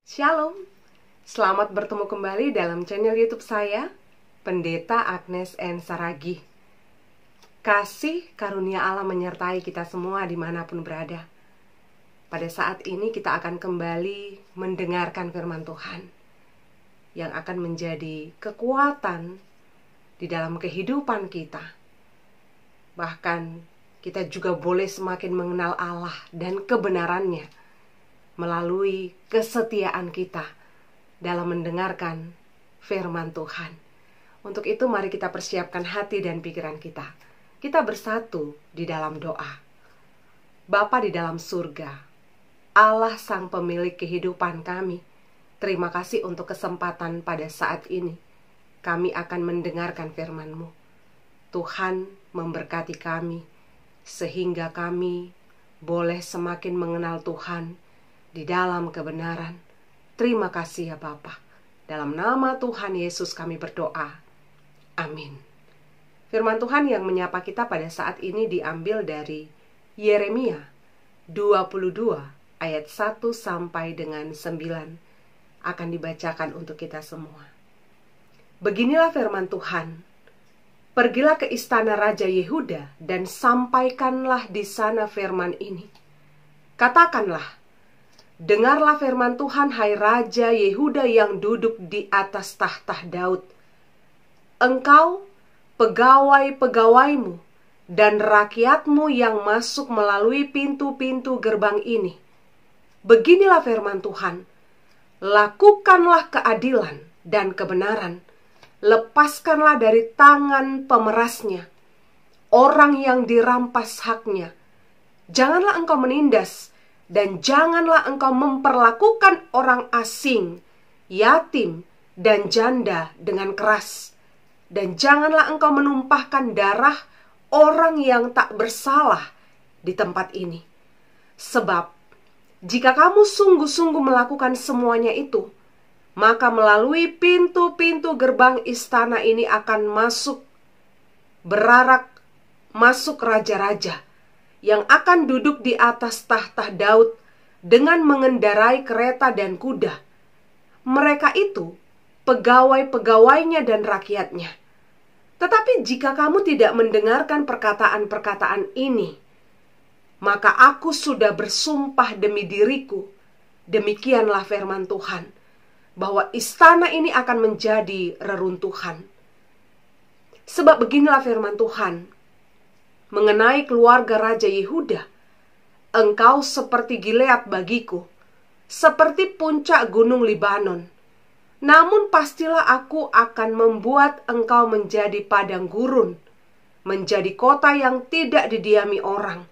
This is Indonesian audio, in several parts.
Shalom, selamat bertemu kembali dalam channel YouTube saya, Pendeta Agnes N. Saragih. Kasih karunia Allah menyertai kita semua dimanapun berada. Pada saat ini kita akan kembali mendengarkan firman Tuhan yang akan menjadi kekuatan di dalam kehidupan kita. Bahkan kita juga boleh semakin mengenal Allah dan kebenarannya melalui kesetiaan kita dalam mendengarkan firman Tuhan. Untuk itu mari kita persiapkan hati dan pikiran kita. Kita bersatu di dalam doa. Bapa di dalam surga, Allah sang pemilik kehidupan kami, terima kasih untuk kesempatan pada saat ini. Kami akan mendengarkan firman-Mu. Tuhan memberkati kami, sehingga kami boleh semakin mengenal Tuhan di dalam kebenaran. Terima kasih ya Bapa. Dalam nama Tuhan Yesus kami berdoa. Amin. Firman Tuhan yang menyapa kita pada saat ini diambil dari Yeremia 22 ayat 1 sampai dengan 9. Akan dibacakan untuk kita semua. Beginilah firman Tuhan. Pergilah ke istana Raja Yehuda dan sampaikanlah di sana firman ini. Katakanlah, dengarlah firman Tuhan, hai Raja Yehuda yang duduk di atas tahta Daud. Engkau, pegawai-pegawaimu, dan rakyatmu yang masuk melalui pintu-pintu gerbang ini. Beginilah firman Tuhan, lakukanlah keadilan dan kebenaran. Lepaskanlah dari tangan pemerasnya, orang yang dirampas haknya. Janganlah engkau menindas, dan janganlah engkau memperlakukan orang asing, yatim, dan janda dengan keras. Dan janganlah engkau menumpahkan darah orang yang tak bersalah di tempat ini. Sebab, jika kamu sungguh-sungguh melakukan semuanya itu, maka melalui pintu-pintu gerbang istana ini akan berarak masuk raja-raja yang akan duduk di atas tahta Daud dengan mengendarai kereta dan kuda. Mereka itu pegawai-pegawainya dan rakyatnya. Tetapi jika kamu tidak mendengarkan perkataan-perkataan ini, maka aku sudah bersumpah demi diriku, demikianlah firman Tuhan, bahwa istana ini akan menjadi reruntuhan. Sebab beginilah firman Tuhan mengenai keluarga Raja Yehuda. Engkau seperti Gilead bagiku, seperti puncak gunung Libanon. Namun pastilah aku akan membuat engkau menjadi padang gurun, menjadi kota yang tidak didiami orang.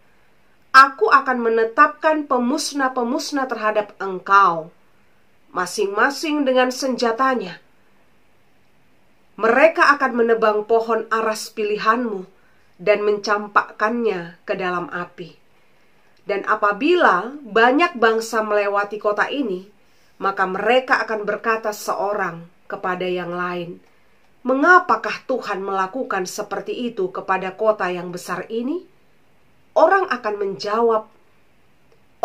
Aku akan menetapkan pemusnah-pemusnah terhadap engkau, masing-masing dengan senjatanya. Mereka akan menebang pohon aras pilihanmu dan mencampakkannya ke dalam api. Dan apabila banyak bangsa melewati kota ini, maka mereka akan berkata seorang kepada yang lain, mengapakah Tuhan melakukan seperti itu kepada kota yang besar ini? Orang akan menjawab,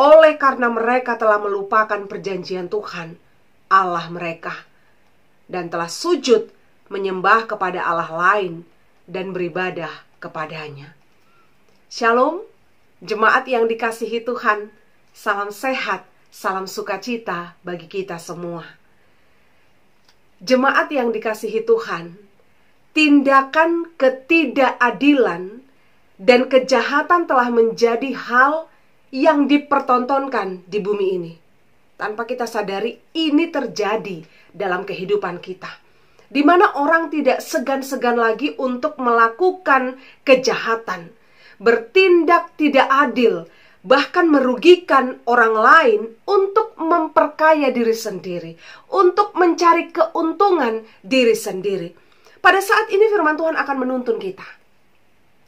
oleh karena mereka telah melupakan perjanjian Tuhan, Allah mereka, dan telah sujud menyembah kepada Allah lain dan beribadah kepadanya. Shalom, jemaat yang dikasihi Tuhan, salam sehat, salam sukacita bagi kita semua. Jemaat yang dikasihi Tuhan, tindakan ketidakadilan dan kejahatan telah menjadi hal yang dipertontonkan di bumi ini. Tanpa kita sadari, ini terjadi dalam kehidupan kita, di mana orang tidak segan-segan lagi untuk melakukan kejahatan, bertindak tidak adil, bahkan merugikan orang lain untuk memperkaya diri sendiri, untuk mencari keuntungan diri sendiri. Pada saat ini firman Tuhan akan menuntun kita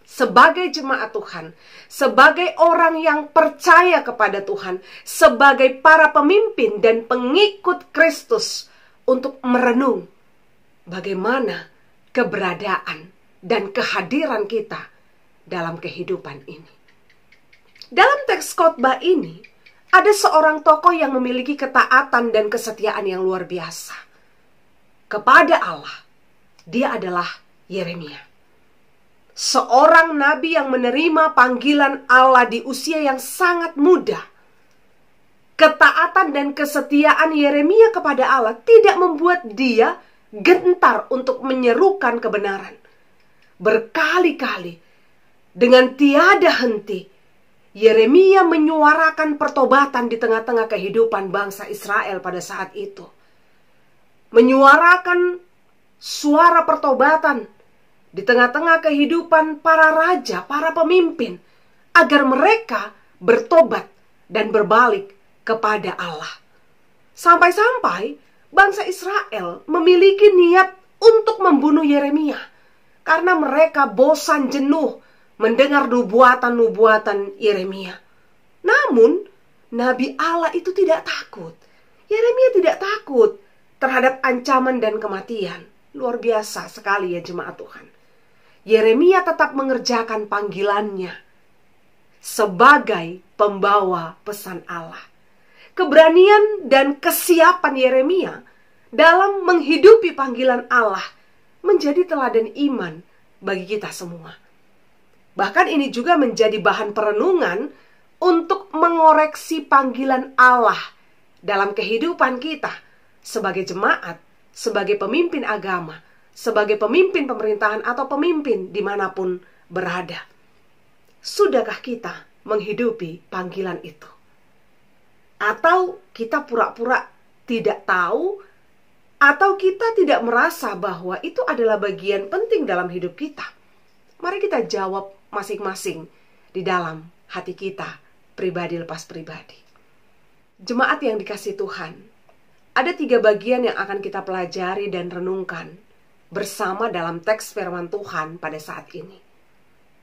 sebagai jemaat Tuhan, sebagai orang yang percaya kepada Tuhan, sebagai para pemimpin dan pengikut Kristus, untuk merenung bagaimana keberadaan dan kehadiran kita dalam kehidupan ini. Dalam teks khotbah ini, ada seorang tokoh yang memiliki ketaatan dan kesetiaan yang luar biasa kepada Allah. Dia adalah Yeremia. Seorang nabi yang menerima panggilan Allah di usia yang sangat muda. Ketaatan dan kesetiaan Yeremia kepada Allah tidak membuat dia gentar untuk menyerukan kebenaran. Berkali-kali, dengan tiada henti, Yeremia menyuarakan pertobatan di tengah-tengah kehidupan bangsa Israel pada saat itu. Menyuarakan suara pertobatan di tengah-tengah kehidupan para raja, para pemimpin, agar mereka bertobat dan berbalik kepada Allah. Sampai-sampai bangsa Israel memiliki niat untuk membunuh Yeremia karena mereka bosan jenuh mendengar nubuatan-nubuatan Yeremia. Namun, Nabi Allah itu tidak takut. Yeremia tidak takut terhadap ancaman dan kematian. Luar biasa sekali ya jemaat Tuhan. Yeremia tetap mengerjakan panggilannya sebagai pembawa pesan Allah. Keberanian dan kesiapan Yeremia dalam menghidupi panggilan Allah menjadi teladan iman bagi kita semua. Bahkan ini juga menjadi bahan perenungan untuk mengoreksi panggilan Allah dalam kehidupan kita sebagai jemaat, sebagai pemimpin agama, sebagai pemimpin pemerintahan atau pemimpin dimanapun berada. Sudahkah kita menghidupi panggilan itu? Atau kita pura-pura tidak tahu, atau kita tidak merasa bahwa itu adalah bagian penting dalam hidup kita? Mari kita jawab masing-masing di dalam hati kita, pribadi lepas pribadi. Jemaat yang dikasihi Tuhan, ada 3 bagian yang akan kita pelajari dan renungkan bersama dalam teks firman Tuhan pada saat ini.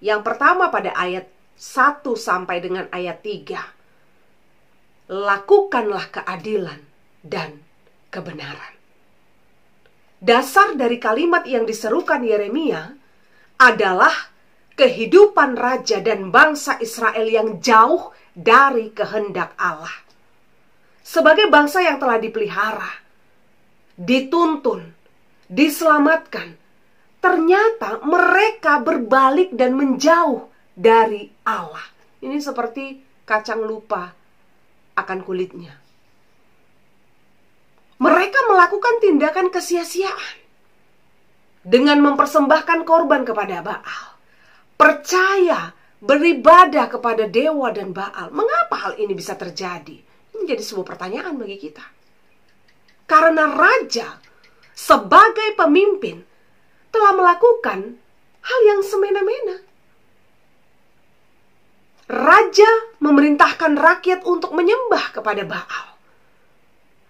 Yang pertama pada ayat 1 sampai dengan ayat 3. Lakukanlah keadilan dan kebenaran. Dasar dari kalimat yang diserukan Yeremia adalah kehidupan raja dan bangsa Israel yang jauh dari kehendak Allah. Sebagai bangsa yang telah dipelihara, dituntun, diselamatkan, ternyata mereka berbalik dan menjauh dari Allah. Ini seperti kacang lupa akan kulitnya. Mereka melakukan tindakan kesia-siaan dengan mempersembahkan korban kepada Baal. Percaya, beribadah kepada dewa dan Baal. Mengapa hal ini bisa terjadi? Ini menjadi sebuah pertanyaan bagi kita. Karena raja sebagai pemimpin telah melakukan hal yang semena-mena. Raja memerintahkan rakyat untuk menyembah kepada Baal.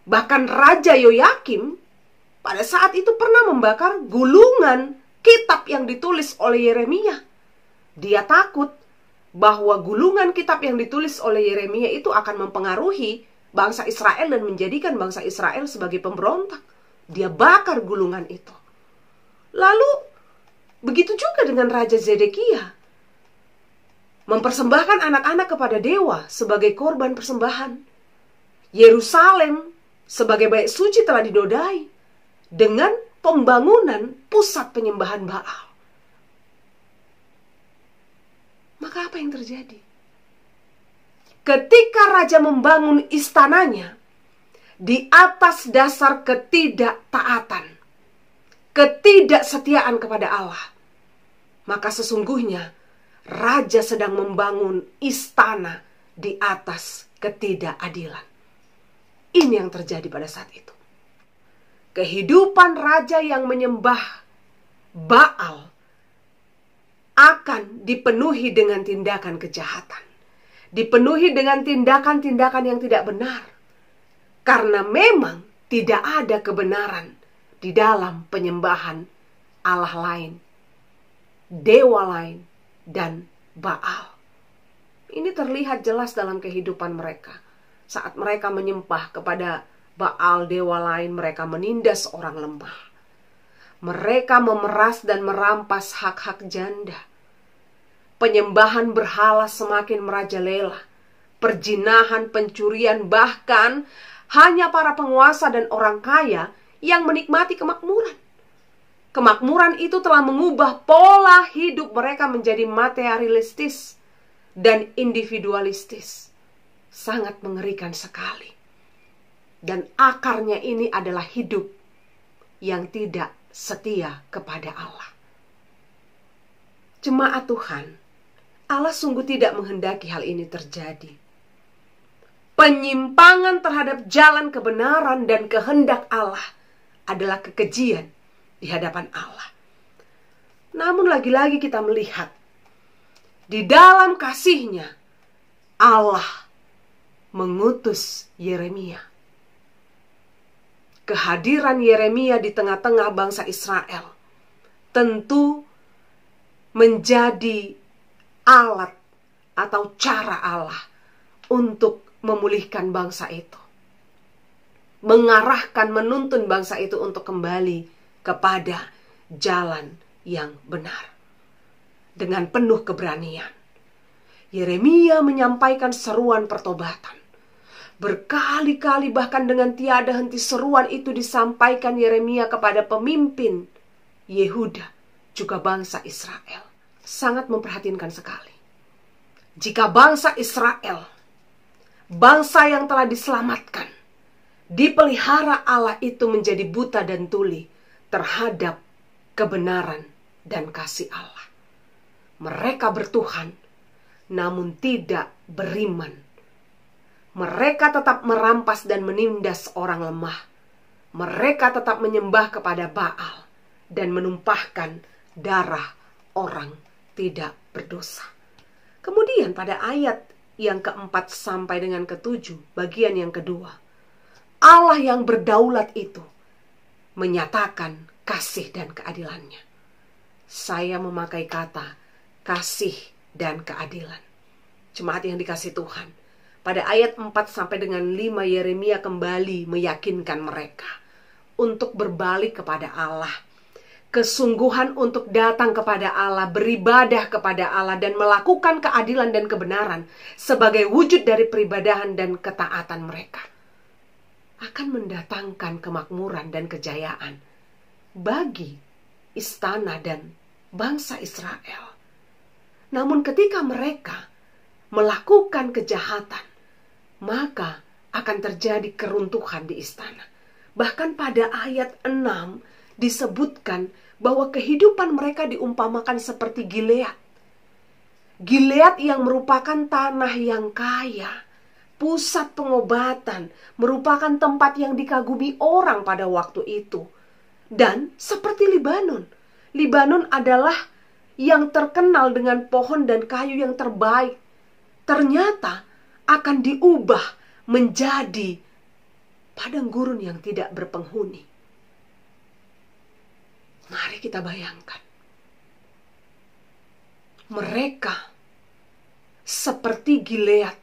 Bahkan Raja Yoyakim pada saat itu pernah membakar gulungan kitab yang ditulis oleh Yeremia. Dia takut bahwa gulungan kitab yang ditulis oleh Yeremia itu akan mempengaruhi bangsa Israel dan menjadikan bangsa Israel sebagai pemberontak. Dia bakar gulungan itu. Lalu begitu juga dengan Raja Zedekia. Mempersembahkan anak-anak kepada dewa sebagai korban persembahan. Yerusalem sebagai bait suci telah dinodai dengan pembangunan pusat penyembahan Baal. Maka apa yang terjadi? Ketika raja membangun istananya di atas dasar ketidaktaatan, ketidaksetiaan kepada Allah, maka sesungguhnya raja sedang membangun istana di atas ketidakadilan. Ini yang terjadi pada saat itu. Kehidupan raja yang menyembah Baal akan dipenuhi dengan tindakan kejahatan. Dipenuhi dengan tindakan-tindakan yang tidak benar. Karena memang tidak ada kebenaran di dalam penyembahan Allah lain, dewa lain, dan Baal. Ini terlihat jelas dalam kehidupan mereka. Saat mereka menyembah kepada Baal, dewa lain, mereka menindas orang lemah. Mereka memeras dan merampas hak-hak janda. Penyembahan berhala semakin merajalela. perzinahan, pencurian, bahkan hanya para penguasa dan orang kaya yang menikmati kemakmuran. Kemakmuran itu telah mengubah pola hidup mereka menjadi materialistis dan individualistis. Sangat mengerikan sekali. Dan akarnya ini adalah hidup yang tidak setia kepada Allah. Jemaat Tuhan, Allah sungguh tidak menghendaki hal ini terjadi. Penyimpangan terhadap jalan kebenaran dan kehendak Allah adalah kekejian di hadapan Allah. Namun lagi-lagi kita melihat di dalam kasih-Nya Allah mengutus Yeremia. Kehadiran Yeremia di tengah-tengah bangsa Israel tentu menjadi alat atau cara Allah untuk memulihkan bangsa itu. Mengarahkan, menuntun bangsa itu untuk kembali kepada jalan yang benar. Dengan penuh keberanian, Yeremia menyampaikan seruan pertobatan. Berkali-kali bahkan dengan tiada henti seruan itu disampaikan Yeremia kepada pemimpin Yehuda, juga bangsa Israel. Sangat memprihatinkan sekali. Jika bangsa Israel, bangsa yang telah diselamatkan, dipelihara Allah itu menjadi buta dan tuli terhadap kebenaran dan kasih Allah. Mereka bertuhan, namun tidak beriman. Mereka tetap merampas dan menindas orang lemah. Mereka tetap menyembah kepada Baal dan menumpahkan darah orang tidak berdosa. Kemudian pada ayat yang keempat sampai dengan ketujuh, bagian yang kedua, Allah yang berdaulat itu menyatakan kasih dan keadilannya. Saya memakai kata kasih dan keadilan. Jemaat yang dikasihi Tuhan, pada ayat 4 sampai dengan 5 Yeremia kembali meyakinkan mereka untuk berbalik kepada Allah. Kesungguhan untuk datang kepada Allah, beribadah kepada Allah, dan melakukan keadilan dan kebenaran sebagai wujud dari peribadahan dan ketaatan mereka akan mendatangkan kemakmuran dan kejayaan bagi istana dan bangsa Israel. Namun ketika mereka melakukan kejahatan, maka akan terjadi keruntuhan di istana. Bahkan pada ayat 6 disebutkan bahwa kehidupan mereka diumpamakan seperti Gilead. Gilead yang merupakan tanah yang kaya, pusat pengobatan, merupakan tempat yang dikagumi orang pada waktu itu. Dan seperti Libanon. Libanon adalah yang terkenal dengan pohon dan kayu yang terbaik. Ternyata akan diubah menjadi padang gurun yang tidak berpenghuni. Mari kita bayangkan. Mereka seperti Gilead,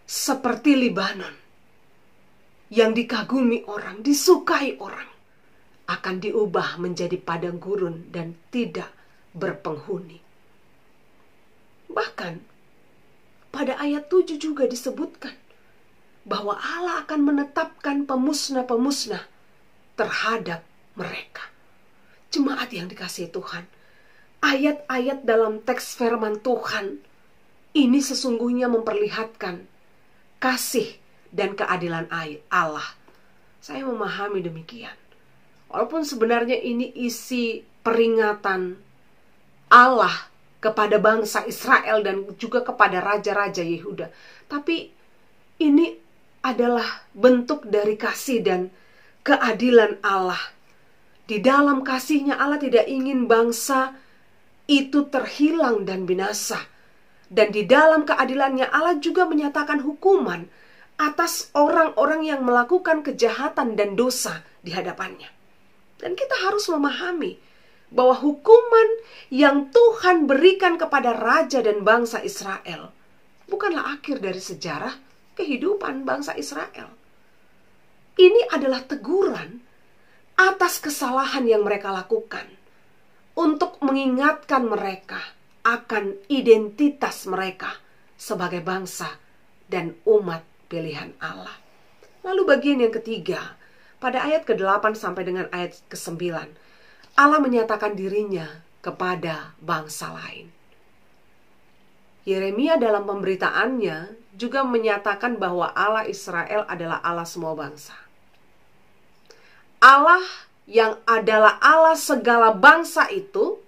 seperti Libanon, yang dikagumi orang, disukai orang, akan diubah menjadi padang gurun dan tidak berpenghuni. Bahkan pada ayat 7 juga disebutkan bahwa Allah akan menetapkan pemusnah-pemusnah terhadap mereka. Jemaat yang dikasihi Tuhan, ayat-ayat dalam teks firman Tuhan ini sesungguhnya memperlihatkan kasih dan keadilan Allah. Saya memahami demikian. Walaupun sebenarnya ini isi peringatan Allah kepada bangsa Israel dan juga kepada raja-raja Yehuda. Tapi ini adalah bentuk dari kasih dan keadilan Allah. Di dalam kasih-Nya Allah tidak ingin bangsa itu terhilang dan binasa. Dan di dalam keadilannya Allah juga menyatakan hukuman atas orang-orang yang melakukan kejahatan dan dosa di hadapannya. Dan kita harus memahami bahwa hukuman yang Tuhan berikan kepada raja dan bangsa Israel bukanlah akhir dari sejarah kehidupan bangsa Israel. Ini adalah teguran atas kesalahan yang mereka lakukan untuk mengingatkan mereka akan identitas mereka sebagai bangsa dan umat pilihan Allah. Lalu bagian yang ketiga, pada ayat ke-8 sampai dengan ayat ke-9, Allah menyatakan dirinya kepada bangsa lain. Yeremia dalam pemberitaannya juga menyatakan bahwa Allah Israel adalah Allah semua bangsa. Allah yang adalah Allah segala bangsa itu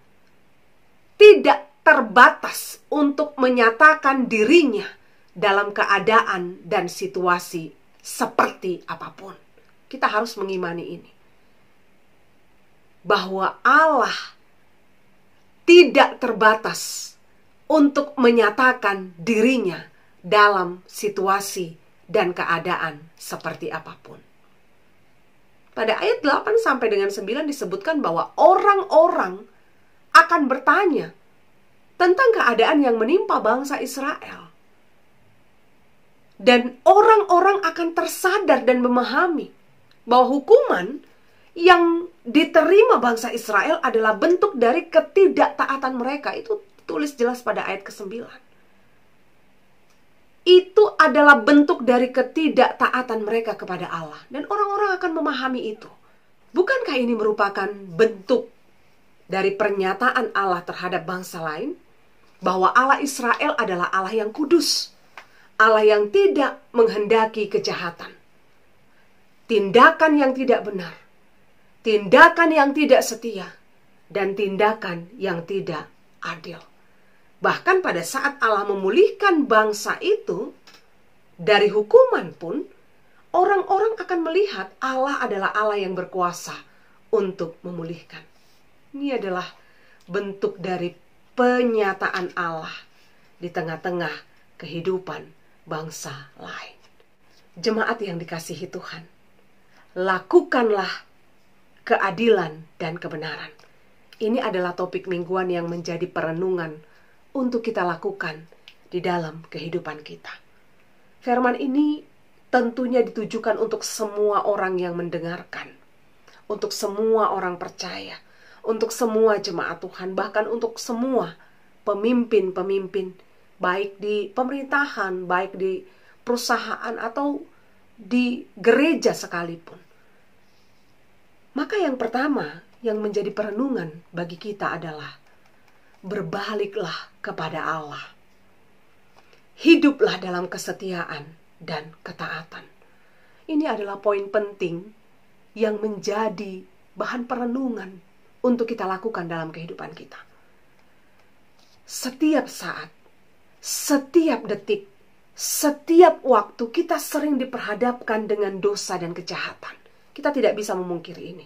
tidak terbatas untuk menyatakan dirinya dalam keadaan dan situasi seperti apapun. Kita harus mengimani ini. Bahwa Allah tidak terbatas untuk menyatakan dirinya dalam situasi dan keadaan seperti apapun. Pada ayat 8 sampai dengan 9 disebutkan bahwa orang-orang akan bertanya tentang keadaan yang menimpa bangsa Israel. Dan orang-orang akan tersadar dan memahami bahwa hukuman yang diterima bangsa Israel adalah bentuk dari ketidaktaatan mereka. Itu tulis jelas pada ayat ke-9. Itu adalah bentuk dari ketidaktaatan mereka kepada Allah. Dan orang-orang akan memahami itu. Bukankah ini merupakan bentuk dari pernyataan Allah terhadap bangsa lain? Bahwa Allah Israel adalah Allah yang kudus. Allah yang tidak menghendaki kejahatan. Tindakan yang tidak benar. Tindakan yang tidak setia. Dan tindakan yang tidak adil. Bahkan pada saat Allah memulihkan bangsa itu dari hukuman pun, orang-orang akan melihat Allah adalah Allah yang berkuasa untuk memulihkan. Ini adalah bentuk dari penyataan Allah di tengah-tengah kehidupan bangsa lain. Jemaat yang dikasihi Tuhan, lakukanlah keadilan dan kebenaran. Ini adalah topik mingguan yang menjadi perenungan untuk kita lakukan di dalam kehidupan kita. Firman ini tentunya ditujukan untuk semua orang yang mendengarkan, untuk semua orang percaya, untuk semua jemaat Tuhan, bahkan untuk semua pemimpin-pemimpin, baik di pemerintahan, baik di perusahaan atau di gereja sekalipun. Maka yang pertama yang menjadi perenungan bagi kita adalah berbaliklah kepada Allah. Hiduplah dalam kesetiaan dan ketaatan. Ini adalah poin penting yang menjadi bahan perenungan untuk kita lakukan dalam kehidupan kita. Setiap saat, setiap detik, setiap waktu kita sering diperhadapkan dengan dosa dan kejahatan. Kita tidak bisa memungkiri ini.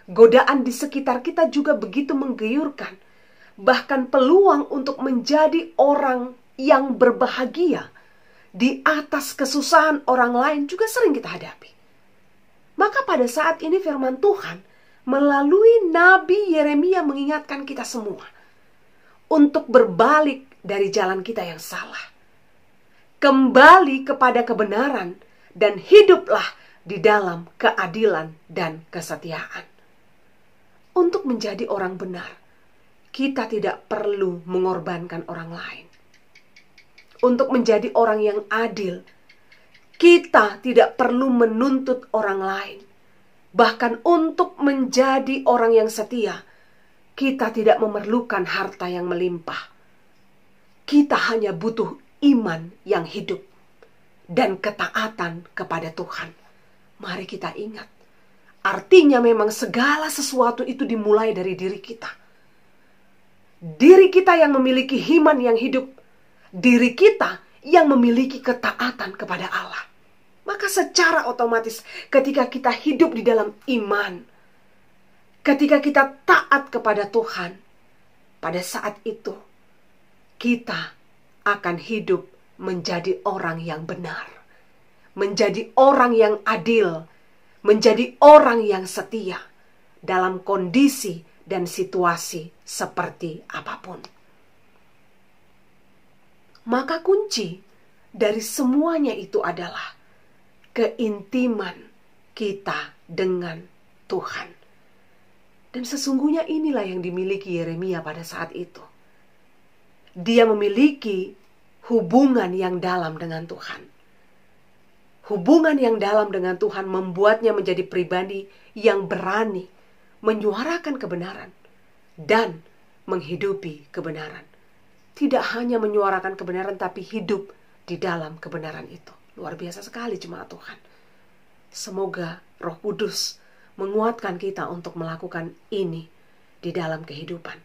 Godaan di sekitar kita juga begitu menggiurkan. Bahkan peluang untuk menjadi orang yang berbahagia di atas kesusahan orang lain juga sering kita hadapi. Maka pada saat ini firman Tuhan melalui Nabi Yeremia mengingatkan kita semua untuk berbalik dari jalan kita yang salah. Kembali kepada kebenaran dan hiduplah di dalam keadilan dan kesetiaan. Untuk menjadi orang benar, kita tidak perlu mengorbankan orang lain. Untuk menjadi orang yang adil, kita tidak perlu menuntut orang lain. Bahkan untuk menjadi orang yang setia, kita tidak memerlukan harta yang melimpah. Kita hanya butuh iman yang hidup dan ketaatan kepada Tuhan. Mari kita ingat, artinya memang segala sesuatu itu dimulai dari diri kita. Diri kita yang memiliki iman yang hidup, diri kita yang memiliki ketaatan kepada Allah. Maka secara otomatis ketika kita hidup di dalam iman, ketika kita taat kepada Tuhan, pada saat itu kita akan hidup menjadi orang yang benar, menjadi orang yang adil, menjadi orang yang setia dalam kondisi dan situasi seperti apapun. Maka kunci dari semuanya itu adalah keintiman kita dengan Tuhan. Dan sesungguhnya inilah yang dimiliki Yeremia pada saat itu. Dia memiliki hubungan yang dalam dengan Tuhan. Hubungan yang dalam dengan Tuhan membuatnya menjadi pribadi yang berani menyuarakan kebenaran dan menghidupi kebenaran. Tidak hanya menyuarakan kebenaran, tapi hidup di dalam kebenaran itu. Luar biasa sekali jemaat Tuhan. Semoga Roh Kudus menguatkan kita untuk melakukan ini di dalam kehidupan.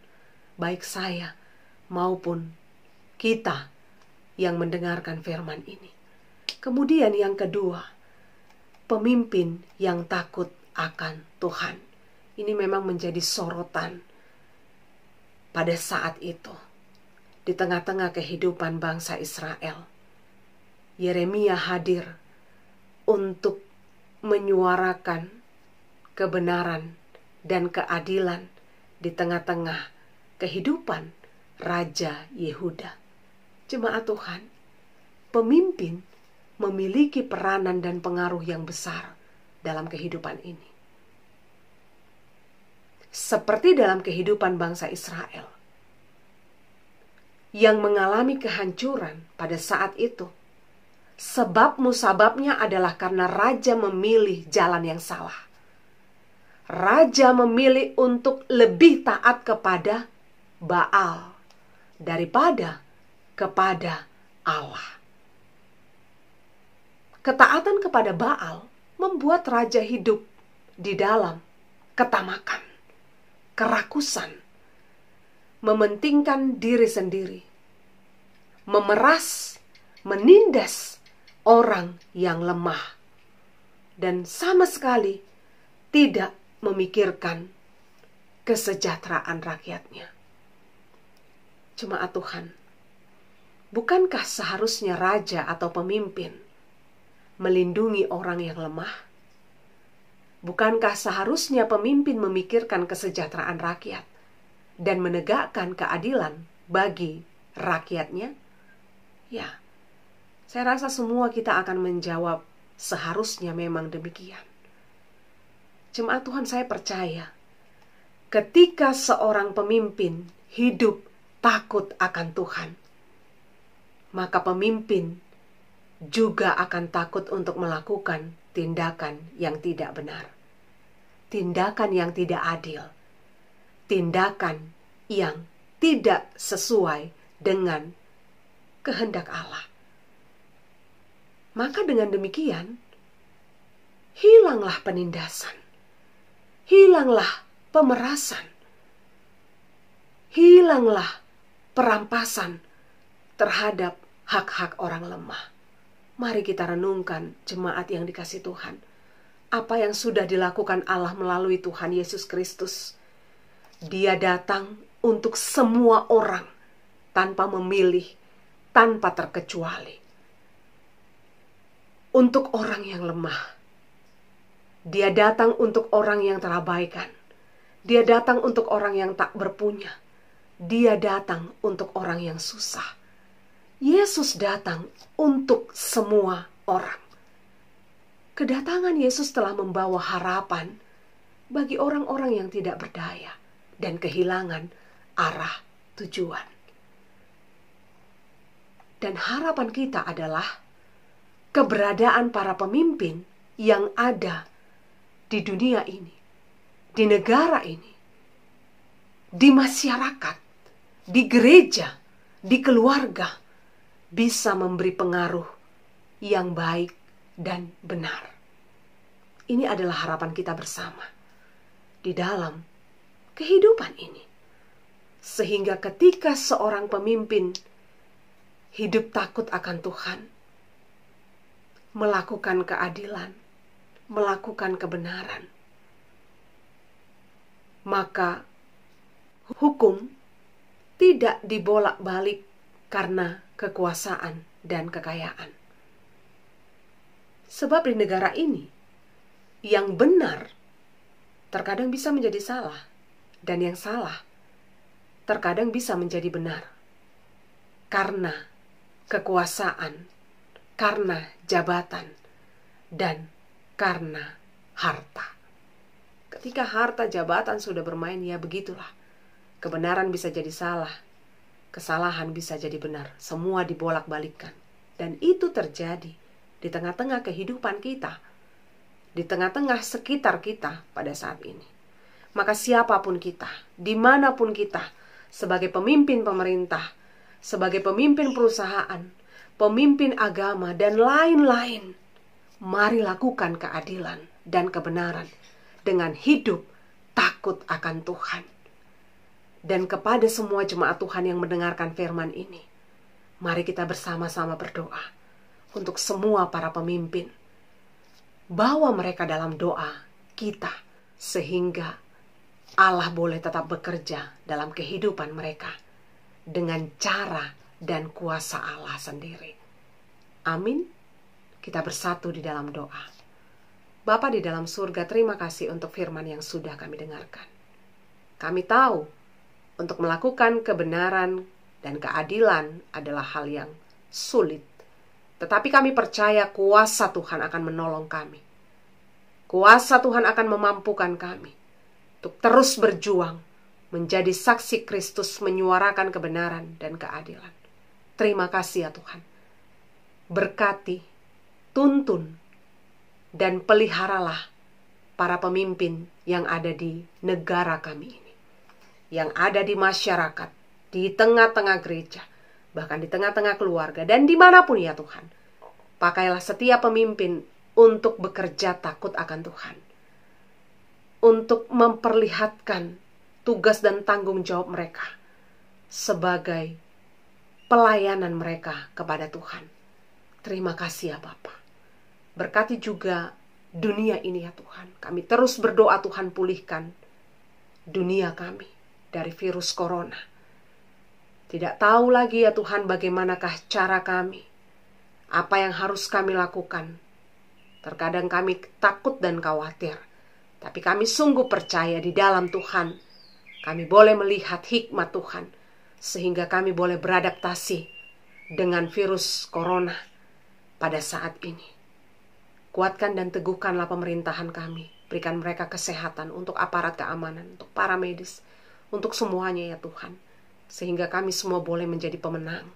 Baik saya maupun kita yang mendengarkan firman ini. Kemudian yang kedua, pemimpin yang takut akan Tuhan. Ini memang menjadi sorotan pada saat itu. Di tengah-tengah kehidupan bangsa Israel, Yeremia hadir untuk menyuarakan kebenaran dan keadilan di tengah-tengah kehidupan Raja Yehuda. Jemaat Tuhan, pemimpin memiliki peranan dan pengaruh yang besar dalam kehidupan ini. Seperti dalam kehidupan bangsa Israel yang mengalami kehancuran pada saat itu. Sebab musababnya adalah karena raja memilih jalan yang salah. Raja memilih untuk lebih taat kepada Baal daripada kepada Allah. Ketaatan kepada Baal membuat raja hidup di dalam ketamakan, kerakusan, mementingkan diri sendiri, memeras, menindas orang yang lemah, dan sama sekali tidak memikirkan kesejahteraan rakyatnya. Jemaat Tuhan, bukankah seharusnya raja atau pemimpin melindungi orang yang lemah? Bukankah seharusnya pemimpin memikirkan kesejahteraan rakyat dan menegakkan keadilan bagi rakyatnya? Ya, saya rasa semua kita akan menjawab seharusnya memang demikian. Jemaat Tuhan, saya percaya ketika seorang pemimpin hidup takut akan Tuhan, maka pemimpin juga akan takut untuk melakukan tindakan yang tidak benar, tindakan yang tidak adil, tindakan yang tidak sesuai dengan kehendak Allah. Maka dengan demikian, hilanglah penindasan, hilanglah pemerasan, hilanglah perampasan terhadap hak-hak orang lemah. Mari kita renungkan, jemaat yang dikasihi Tuhan, apa yang sudah dilakukan Allah melalui Tuhan Yesus Kristus. Dia datang untuk semua orang tanpa memilih, tanpa terkecuali. Untuk orang yang lemah. Dia datang untuk orang yang terabaikan. Dia datang untuk orang yang tak berpunya. Dia datang untuk orang yang susah. Yesus datang untuk semua orang. Kedatangan Yesus telah membawa harapan bagi orang-orang yang tidak berdaya dan kehilangan arah tujuan. Dan harapan kita adalah keberadaan para pemimpin yang ada di dunia ini, di negara ini, di masyarakat, di gereja, di keluarga, bisa memberi pengaruh yang baik dan benar. Ini adalah harapan kita bersama di dalam kehidupan ini. Sehingga ketika seorang pemimpin hidup takut akan Tuhan, melakukan keadilan, melakukan kebenaran, maka hukum tidak dibolak-balik karena kekuasaan dan kekayaan. Sebab di negara ini, yang benar terkadang bisa menjadi salah, dan yang salah terkadang bisa menjadi benar. Karena kekuasaan, karena jabatan, dan karena harta. Ketika harta jabatan sudah bermain, ya begitulah. Kebenaran bisa jadi salah. kesalahan bisa jadi benar. Semua dibolak-balikkan. Dan itu terjadi di tengah-tengah kehidupan kita, di tengah-tengah sekitar kita pada saat ini. Maka siapapun kita, dimanapun kita, sebagai pemimpin pemerintah, sebagai pemimpin perusahaan, pemimpin agama, dan lain-lain, mari lakukan keadilan dan kebenaran dengan hidup takut akan Tuhan. Dan kepada semua jemaat Tuhan yang mendengarkan firman ini, mari kita bersama-sama berdoa untuk semua para pemimpin. Bawa mereka dalam doa kita, sehingga Allah boleh tetap bekerja dalam kehidupan mereka dengan cara dan kuasa Allah sendiri. Amin. Kita bersatu di dalam doa. Bapa di dalam surga, terima kasih untuk firman yang sudah kami dengarkan. Kami tahu untuk melakukan kebenaran dan keadilan adalah hal yang sulit. Tetapi kami percaya kuasa Tuhan akan menolong kami. Kuasa Tuhan akan memampukan kami untuk terus berjuang menjadi saksi Kristus, menyuarakan kebenaran dan keadilan. Terima kasih ya Tuhan. Berkati, tuntun, dan peliharalah para pemimpin yang ada di negara kami ini, yang ada di masyarakat, di tengah-tengah gereja, bahkan di tengah-tengah keluarga, dan dimanapun ya Tuhan. Pakailah setiap pemimpin untuk bekerja takut akan Tuhan, untuk memperlihatkan tugas dan tanggung jawab mereka sebagai pelayanan mereka kepada Tuhan. Terima kasih ya Bapa. Berkati juga dunia ini ya Tuhan. Kami terus berdoa Tuhan, pulihkan dunia kami dari virus corona. Tidak tahu lagi ya Tuhan bagaimanakah cara kami, apa yang harus kami lakukan. Terkadang kami takut dan khawatir, tapi kami sungguh percaya di dalam Tuhan kami boleh melihat hikmat Tuhan, sehingga kami boleh beradaptasi dengan virus corona pada saat ini. Kuatkan dan teguhkanlah pemerintahan kami. Berikan mereka kesehatan untuk aparat keamanan, untuk para medis, untuk semuanya ya Tuhan. Sehingga kami semua boleh menjadi pemenang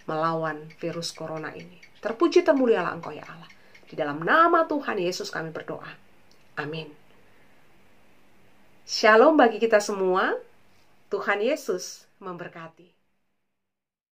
melawan virus corona ini. Terpuji termulialah Engkau ya Allah. Di dalam nama Tuhan Yesus kami berdoa. Amin. Shalom bagi kita semua. Tuhan Yesus memberkati.